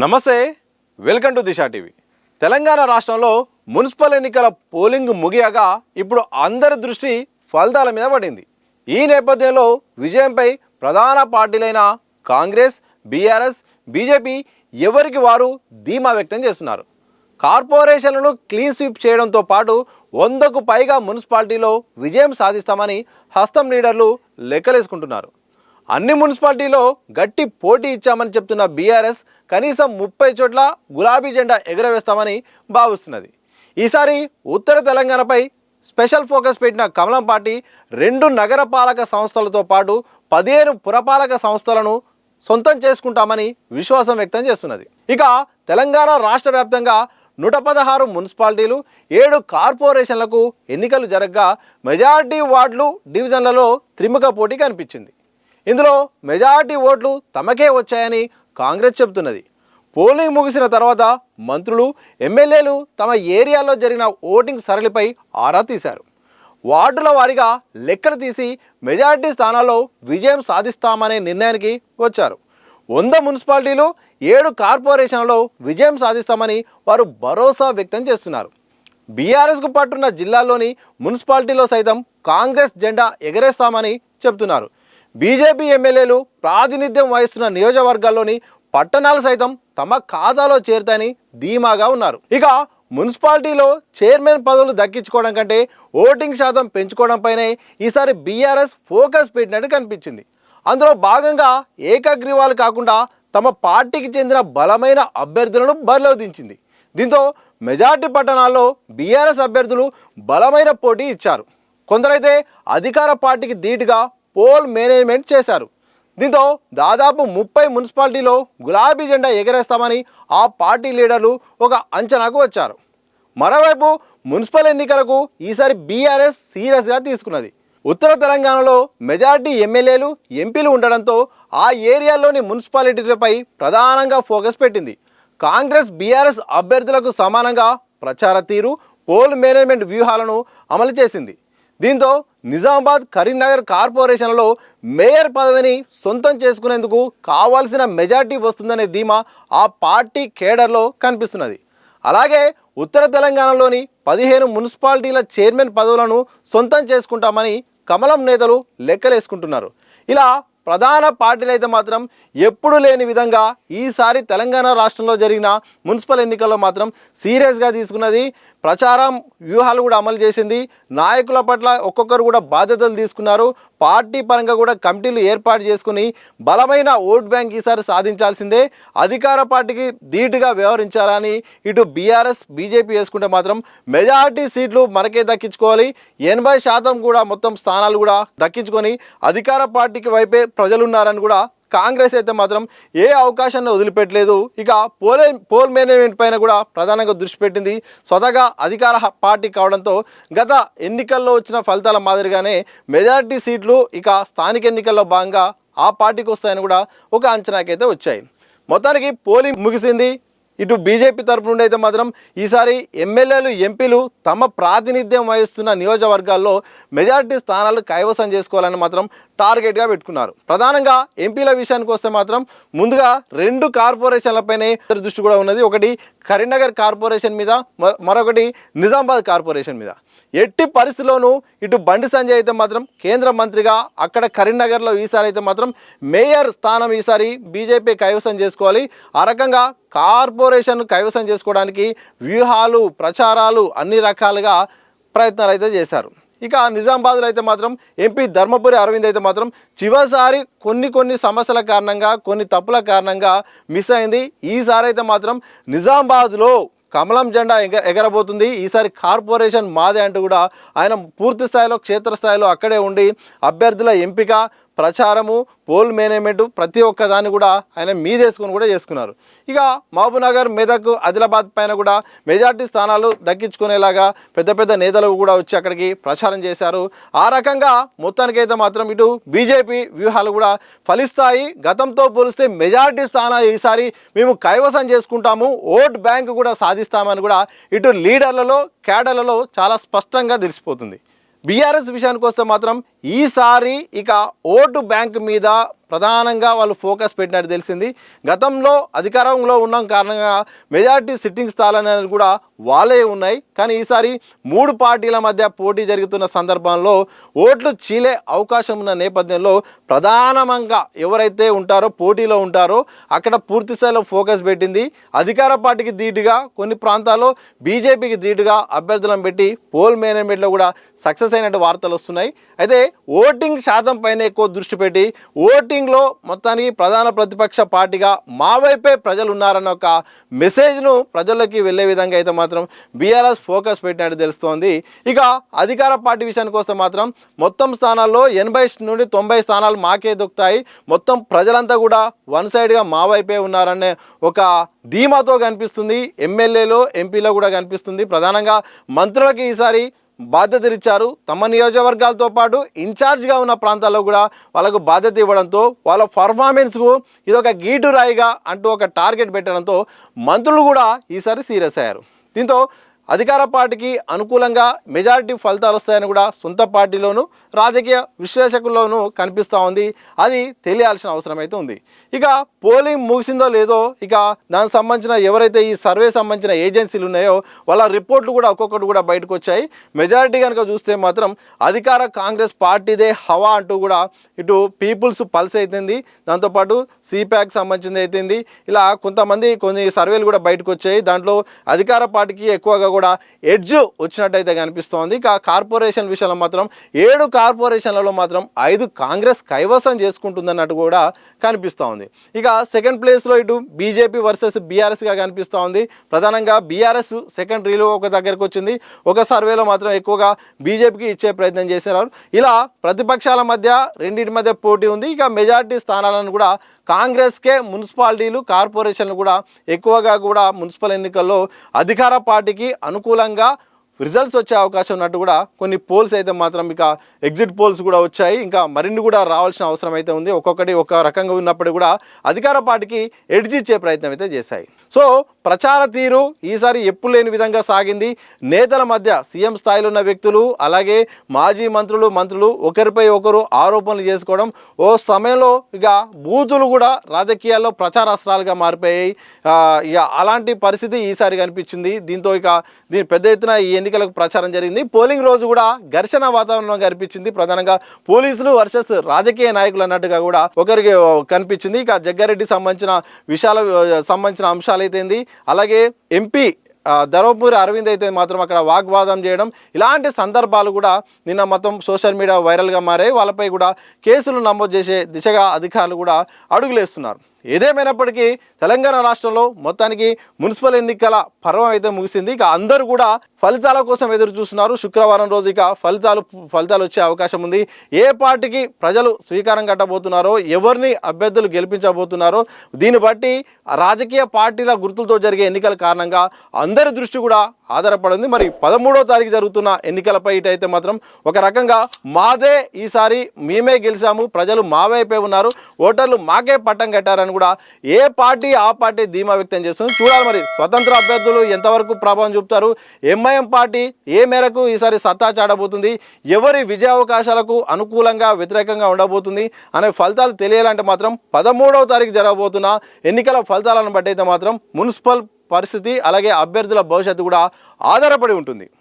నమస్తే, welcome to Disha TV. Telangana రాష్ట్రంలో municipal ఎన్నికల పోలింగ్ ముగియగా ఇప్పుడు అందరి దృష్టి ఫలితాల మీద పడింది. ఈ నేపథ్యంలో విజయంపై ప్రధాన పార్టీలైన కాంగ్రెస్, బీఆర్ఎస్, బీజేపీ ఎవరికి వారు ధీమా వ్యక్తం చేస్తున్నారు. కార్పొరేషన్లను క్లీన్ స్వీప్ చేయడంతో పాటు 100కు పైగా మున్సిపాలిటీలో విజయం సాధిస్తామని హస్తం లీడర్లు లెక్కలేసుకుంటున్నారు. అన్ని మున్సిపాలిటీలో గట్టి పోటీ ఇచ్చామని చెప్తున్న బీఆర్ఎస్ కనీసం 30 చోట్ల గులాబీ జెండా ఎగురవేస్తామని భావిస్తున్నది. ఈసారి ఉత్తర తెలంగాణపై స్పెషల్ ఫోకస్ పెట్టిన కమలం పార్టీ 2 నగరపాలక సంస్థలతో పాటు 15 పురపాలక సంస్థలను సొంతం చేసుకుంటామని విశ్వాసం వ్యక్తం చేస్తున్నది. ఇక తెలంగాణ రాష్ట్ర వ్యాప్తంగా 116 మున్సిపాలిటీలు, 7 కార్పొరేషన్లకు ఎన్నికలు జరగగా మెజారిటీ వార్డులు, డివిజన్లలో త్రిముఖ పోటీ కనిపించింది. ఇందులో మెజారిటీ ఓట్లు తమకే వచ్చాయని కాంగ్రెస్ చెబుతున్నది. పోలింగ్ ముగిసిన తర్వాత మంత్రులు, ఎమ్మెల్యేలు తమ ఏరియాలో జరిగిన ఓటింగ్ సరళిపై ఆరా తీశారు. వార్డుల వారీగా లెక్కలు తీసి మెజారిటీ స్థానాల్లో విజయం సాధిస్తామనే నిర్ణయానికి వచ్చారు. 100 మున్సిపాలిటీలు, 7 కార్పొరేషన్లలో విజయం సాధిస్తామని వారు భరోసా వ్యక్తం చేస్తున్నారు. బీఆర్ఎస్కు పట్టున్న జిల్లాల్లోని మున్సిపాలిటీలో సైతం కాంగ్రెస్ జెండా ఎగరేస్తామని చెబుతున్నారు. బీజేపీ ఎమ్మెల్యేలు ప్రాతినిధ్యం వహిస్తున్న నియోజకవర్గాల్లోని పట్టణాలు సైతం తమ ఖాతాలో చేరుతాయని ధీమాగా ఉన్నారు. ఇక మున్సిపాలిటీలో చైర్మన్ పదవులు దక్కించుకోవడం కంటే ఓటింగ్ శాతం పెంచుకోవడంపైనే ఈసారి బీఆర్ఎస్ ఫోకస్ పెట్టినట్టు కనిపించింది. అందులో భాగంగా ఏకగ్రీవాలు కాకుండా తమ పార్టీకి చెందిన బలమైన అభ్యర్థులను బరిలో దించింది. దీంతో మెజార్టీ పట్టణాల్లో బీఆర్ఎస్ అభ్యర్థులు బలమైన పోటీ ఇచ్చారు. కొందరైతే అధికార పార్టీకి ధీటుగా పోల్ మేనేజ్మెంట్ చేశారు. దీంతో దాదాపు 30 మున్సిపాలిటీలో గులాబీ జెండా ఎగరేస్తామని ఆ పార్టీ లీడర్లు ఒక అంచనాకు వచ్చారు. మరోవైపు మున్సిపల్ ఎన్నికలకు ఈసారి బీఆర్ఎస్ సీరియస్గా తీసుకున్నది. ఉత్తర తెలంగాణలో మెజార్టీ ఎమ్మెల్యేలు, ఎంపీలు ఉండడంతో ఆ ఏరియాలోని మున్సిపాలిటీలపై ప్రధానంగా ఫోకస్ పెట్టింది. కాంగ్రెస్, బీఆర్ఎస్ అభ్యర్థులకు సమానంగా ప్రచార తీరు, పోల్ మేనేజ్మెంట్ వ్యూహాలను అమలు చేసింది. దీంతో నిజామాబాద్, కరీంనగర్ కార్పొరేషన్లలో మేయర్ పదవిని సొంతం చేసుకునేందుకు కావాల్సిన మెజార్టీ వస్తుందనే ధీమా ఆ పార్టీ కేడర్లో కనిపిస్తున్నది. అలాగే ఉత్తర తెలంగాణలోని 15 మున్సిపాలిటీల చైర్మన్ పదవులను సొంతం చేసుకుంటామని కమలం నేతలు లెక్కలేసుకుంటున్నారు. ఇలా ప్రధాన పార్టీలు అయితే మాత్రం ఎప్పుడు లేని విధంగా ఈసారి తెలంగాణ రాష్ట్రంలో జరిగిన మున్సిపల్ ఎన్నికల్లో మాత్రం సీరియస్గా తీసుకున్నది. ప్రచారం వ్యూహాలు కూడా అమలు చేసింది. నాయకుల పట్ల ఒక్కొక్కరు కూడా బాధ్యతలు తీసుకున్నారు. పార్టీ పరంగా కూడా కమిటీలు ఏర్పాటు చేసుకుని బలమైన ఓట్ బ్యాంక్ ఈసారి సాధించాల్సిందే. అధికార పార్టీకి ధీటుగా వ్యవహరించాలని ఇటు బీఆర్ఎస్, బీజేపీ వేసుకుంటే మాత్రం మెజారిటీ సీట్లు మనకే దక్కించుకోవాలి. 80% కూడా మొత్తం స్థానాలు కూడా దక్కించుకొని అధికార పార్టీకి వైపే ప్రజలున్నారని కూడా కాంగ్రెస్ అయితే మాత్రం ఏ అవకాశాన్ని వదిలిపెట్టలేదు. ఇక పోల్ మేనేజ్మెంట్ పైన కూడా ప్రధానంగా దృష్టి పెట్టింది. స్వతగా అధికార పార్టీ కావడంతో గత ఎన్నికల్లో వచ్చిన ఫలితాల మాదిరిగానే మెజారిటీ సీట్లు ఇక స్థానిక ఎన్నికల్లో భాగంగా ఆ పార్టీకి వస్తాయని కూడా ఒక అంచనాకైతే వచ్చాయి. మొత్తానికి పోలింగ్ ముగిసింది. ఇటు బీజేపీ తరపు నుండి అయితే మాత్రం ఈసారి ఎమ్మెల్యేలు, ఎంపీలు తమ ప్రాతినిధ్యం వహిస్తున్న నియోజకవర్గాల్లో మెజారిటీ స్థానాలు కైవసం చేసుకోవాలని మాత్రం టార్గెట్గా పెట్టుకున్నారు. ప్రధానంగా ఎంపీల విషయానికి వస్తే మాత్రం ముందుగా 2 కార్పొరేషన్లపైనే దృష్టి కూడా ఉన్నది. ఒకటి కరీంనగర్ కార్పొరేషన్ మీద, మరొకటి నిజామాబాద్ కార్పొరేషన్ మీద. ఎట్టి పరిస్థితుల్లోనూ ఇటు బండి సంజయ్ అయితే మాత్రం కేంద్ర మంత్రిగా అక్కడ కరీంనగర్లో ఈసారి అయితే మాత్రం మేయర్ స్థానం ఈసారి బీజేపీ కైవసం చేసుకోవాలి. ఆ రకంగా కార్పొరేషన్ కైవసం చేసుకోవడానికి వ్యూహాలు, ప్రచారాలు అన్ని రకాలుగా ప్రయత్నాలు అయితే చేశారు. ఇక నిజామాబాద్లో అయితే మాత్రం ఎంపీ ధర్మపురి అరవింద్ అయితే మాత్రం చివరిసారి కొన్ని సమస్యల కారణంగా, కొన్ని తప్పుల కారణంగా మిస్ అయింది. ఈసారి అయితే మాత్రం నిజామాబాద్లో కమలం జెండా ఎగరబోతుంది. ఈసారి కార్పొరేషన్ మాదే అంటూ కూడా ఆయన పూర్తి స్థాయిలో, క్షేత్రస్థాయిలో అక్కడే ఉండి అభ్యర్థుల ఎంపిక, ప్రచారము, పోల్ మేనేజ్మెంట్ ప్రతి ఒక్కదాన్ని కూడా ఆయన మీదేసుకొని కూడా చేసుకున్నారు. ఇక మహబూబ్నగర్, మెదక్, ఆదిలాబాద్ పైన కూడా మెజార్టీ స్థానాలు దక్కించుకునేలాగా పెద్ద నేతలు కూడా వచ్చి అక్కడికి ప్రచారం చేశారు. ఆ రకంగా మొత్తానికైతే మాత్రం ఇటు బీజేపీ వ్యూహాలు కూడా ఫలిస్తాయి. గతంతో పోలిస్తే మెజార్టీ స్థానాలు ఈసారి మేము కైవసం చేసుకుంటాము, ఓట్ బ్యాంక్ కూడా సాధిస్తామని కూడా ఇటు లీడర్లలో, క్యాడర్లలో చాలా స్పష్టంగా తెలిసిపోతుంది. బీఆర్ఎస్ విషయానికి వస్తే మాత్రం ఈసారి ఇక ఓటు బ్యాంక్ మీద ప్రధానంగా వాళ్ళు ఫోకస్ పెట్టినట్టు తెలిసింది. గతంలో అధికారంలో ఉన్న కారణంగా మెజారిటీ సిట్టింగ్ స్థానాలు కూడా వాళ్ళే ఉన్నాయి. కానీ ఈసారి 3 పార్టీల మధ్య పోటీ జరుగుతున్న సందర్భంలో ఓట్లు చీలే అవకాశం ఉన్న నేపథ్యంలో ప్రధానంగా ఎవరైతే ఉంటారో పోటీలో ఉంటారో అక్కడ పూర్తి స్థాయిలో ఫోకస్ పెట్టింది. అధికార పార్టీకి ధీటుగా కొన్ని ప్రాంతాల్లో బీజేపీకి ధీటుగా అభ్యర్థులను పెట్టి పోల్ మేనేజ్మెంట్లో కూడా సక్సెస్ అయినట్టు వార్తలు వస్తున్నాయి. అయితే ఓటింగ్ శాతం పైన ఎక్కువ దృష్టి పెట్టి ఓటింగ్లో మొత్తానికి ప్రధాన ప్రతిపక్ష పార్టీగా మా వైపే ప్రజలు ఉన్నారన్న ఒక మెసేజ్ను ప్రజల్లోకి వెళ్ళే విధంగా అయితే మాత్రం బీఆర్ఎస్ ఫోకస్ పెట్టినట్టు తెలుస్తోంది. ఇక అధికార పార్టీ విషయానికి వస్తే మాత్రం మొత్తం స్థానాల్లో 80 నుండి 90 స్థానాలు మాకే దొక్కుతాయి, మొత్తం ప్రజలంతా కూడా వన్ సైడ్గా మా వైపే ఉన్నారనే ఒక ధీమాతో కనిపిస్తుంది. ఎమ్మెల్యేలో ఎంపీలో కూడా కనిపిస్తుంది. ప్రధానంగా మంత్రులకి ఈసారి బాధ్యతలు ఇచ్చారు. తమ నియోజకవర్గాలతో పాటు ఇన్ఛార్జ్గా ఉన్న ప్రాంతాల్లో కూడా వాళ్ళకు బాధ్యత ఇవ్వడంతో వాళ్ళ పర్ఫార్మెన్స్కు ఇది ఒక గీటు రాయిగా అంటూ ఒక టార్గెట్ పెట్టడంతో మంత్రులు కూడా ఈసారి సీరియస్ అయ్యారు. దీంతో అధికార పార్టీకి అనుకూలంగా మెజారిటీ ఫలితాలు వస్తాయని కూడా సొంత పార్టీలోనూ రాజకీయ విశ్లేషకుల్లోనూ కనిపిస్తూ ఉంది. అది తెలియాల్సిన అవసరం అయితే ఉంది. ఇక పోలింగ్ ముగిసిందో లేదో ఇక దానికి సంబంధించిన ఎవరైతే ఈ సర్వే సంబంధించిన ఏజెన్సీలు ఉన్నాయో వాళ్ళ రిపోర్ట్లు కూడా ఒక్కొక్కటి కూడా బయటకు వచ్చాయి. మెజారిటీ కనుక చూస్తే మాత్రం అధికార కాంగ్రెస్ పార్టీదే హవా అంటూ కూడా ఇటు పీపుల్స్ పల్స్ అవుతుంది, దాంతోపాటు సిప్యాక్ సంబంధించింది అవుతుంది. ఇలా కొన్ని సర్వేలు కూడా బయటకు వచ్చాయి. దాంట్లో అధికార పార్టీకి ఎక్కువగా కూడా ఎడ్జ్ వచ్చినట్టయితే కనిపిస్తోంది. ఇక కార్పొరేషన్ విషయంలో మాత్రం 7 కార్పొరేషన్లలో మాత్రం 5 కాంగ్రెస్ కైవసం చేసుకుంటుందన్నట్టు కూడా కనిపిస్తూ ఉంది. ఇక సెకండ్ ప్లేస్లో ఇటు బీజేపీ వర్సెస్ బీఆర్ఎస్గా కనిపిస్తూ ఉంది. ప్రధానంగా బీఆర్ఎస్ సెకండరీలో ఒక దగ్గరకు వచ్చింది. ఒక సర్వేలో మాత్రం ఎక్కువగా బీజేపీకి ఇచ్చే ప్రయత్నం చేశారు. ఇలా ప్రతిపక్షాల మధ్య రెండింటి మధ్య పోటీ ఉంది. ఇక మెజారిటీ స్థానాలను కూడా కాంగ్రెస్కే మున్సిపాలిటీలు కార్పొరేషన్లు కూడా ఎక్కువగా కూడా మున్సిపల్ ఎన్నికల్లో అధికార పార్టీకి అనుకూలంగా రిజల్ట్స్ వచ్చే అవకాశం ఉన్నట్టు కూడా కొన్ని పోల్స్ అయితే మాత్రం ఇక ఎగ్జిట్ పోల్స్ కూడా వచ్చాయి. ఇంకా మరిన్ని కూడా రావాల్సిన అవసరం అయితే ఉంది. ఒక్కొక్కటి ఒక రకంగా ఉన్నప్పుడు కూడా అధికార పార్టీకి ఎడ్జ్ ఇచ్చే ప్రయత్నం అయితే చేశాయి. సో ప్రచార తీరు ఈసారి ఎప్పుడు లేని విధంగా సాగింది. నేతల మధ్య సీఎం స్థాయిలో ఉన్న వ్యక్తులు అలాగే మాజీ మంత్రులు ఒకరిపై ఒకరు ఆరోపణలు చేసుకోవడం, ఓ సమయంలో ఇక బూతులు కూడా రాజకీయాల్లో ప్రచారాస్త్రాలుగా మారిపోయాయి. ఇక అలాంటి పరిస్థితి ఈసారి కనిపించింది. దీంతో ఇక దీని పెద్ద ఎత్తున ఈ ఎన్నికలకు ప్రచారం జరిగింది. పోలింగ్ రోజు కూడా ఘర్షణ వాతావరణం కనిపించింది. ప్రధానంగా పోలీసులు వర్సెస్ రాజకీయ నాయకులు అన్నట్టుగా కూడా ఒకరికి కనిపించింది. ఇక జగ్గారెడ్డి సంబంధించిన అంశాలు అయితేంది, అలాగే ఎంపీ ధర్మపురి అరవింద్ అయితే మాత్రం అక్కడ వాగ్వాదం చేయడం, ఇలాంటి సందర్భాలు కూడా నిన్న మొత్తం సోషల్ మీడియా వైరల్గా మారాయి. వాళ్ళపై కూడా కేసులు నమోదు చేసే దిశగా అధికారులు కూడా అడుగులేస్తున్నారు. ఏదేమైనప్పటికీ తెలంగాణ రాష్ట్రంలో మొత్తానికి మున్సిపల్ ఎన్నికల పర్వం అయితే ముగిసింది. ఇక అందరూ కూడా ఫలితాల కోసం ఎదురు చూస్తున్నారు. శుక్రవారం రోజు ఇక ఫలితాలు వచ్చే అవకాశం ఉంది. ఏ పార్టీకి ప్రజలు స్వీకారం కట్టబోతున్నారో, ఎవరిని అభ్యర్థులు గెలిపించబోతున్నారో దీన్ని బట్టి రాజకీయ పార్టీల గుర్తులతో జరిగే ఎన్నికల కారణంగా అందరి దృష్టి కూడా ఆధారపడింది. మరి 13వ తారీఖు జరుగుతున్న ఎన్నికలపై ఇటైతే మాత్రం ఒక రకంగా మాదే ఈసారి మేమే గెలిచాము, ప్రజలు మా వైపే ఉన్నారు, ఓటర్లు మాకే పట్టం కట్టారని కూడా ఏ పార్టీ ఆ పార్టీ ధీమా వ్యక్తం చేస్తుంది. చూడాలి మరి స్వతంత్ర అభ్యర్థులు ఎంతవరకు ప్రభావం చూపుతారు, ఎంఐఎం పార్టీ ఏ మేరకు ఈసారి సత్తా చాటబోతుంది, ఎవరి విజయావకాశాలకు అనుకూలంగా వ్యతిరేకంగా ఉండబోతుంది అనే ఫలితాలు తెలియాలంటే మాత్రం 13వ తారీఖు జరగబోతున్న ఎన్నికల ఫలితాలను బట్టి అయితే మాత్రం మున్సిపల్ పరిస్థితి అలాగే అభ్యర్థుల భవిష్యత్తు కూడా ఆధారపడి ఉంటుంది.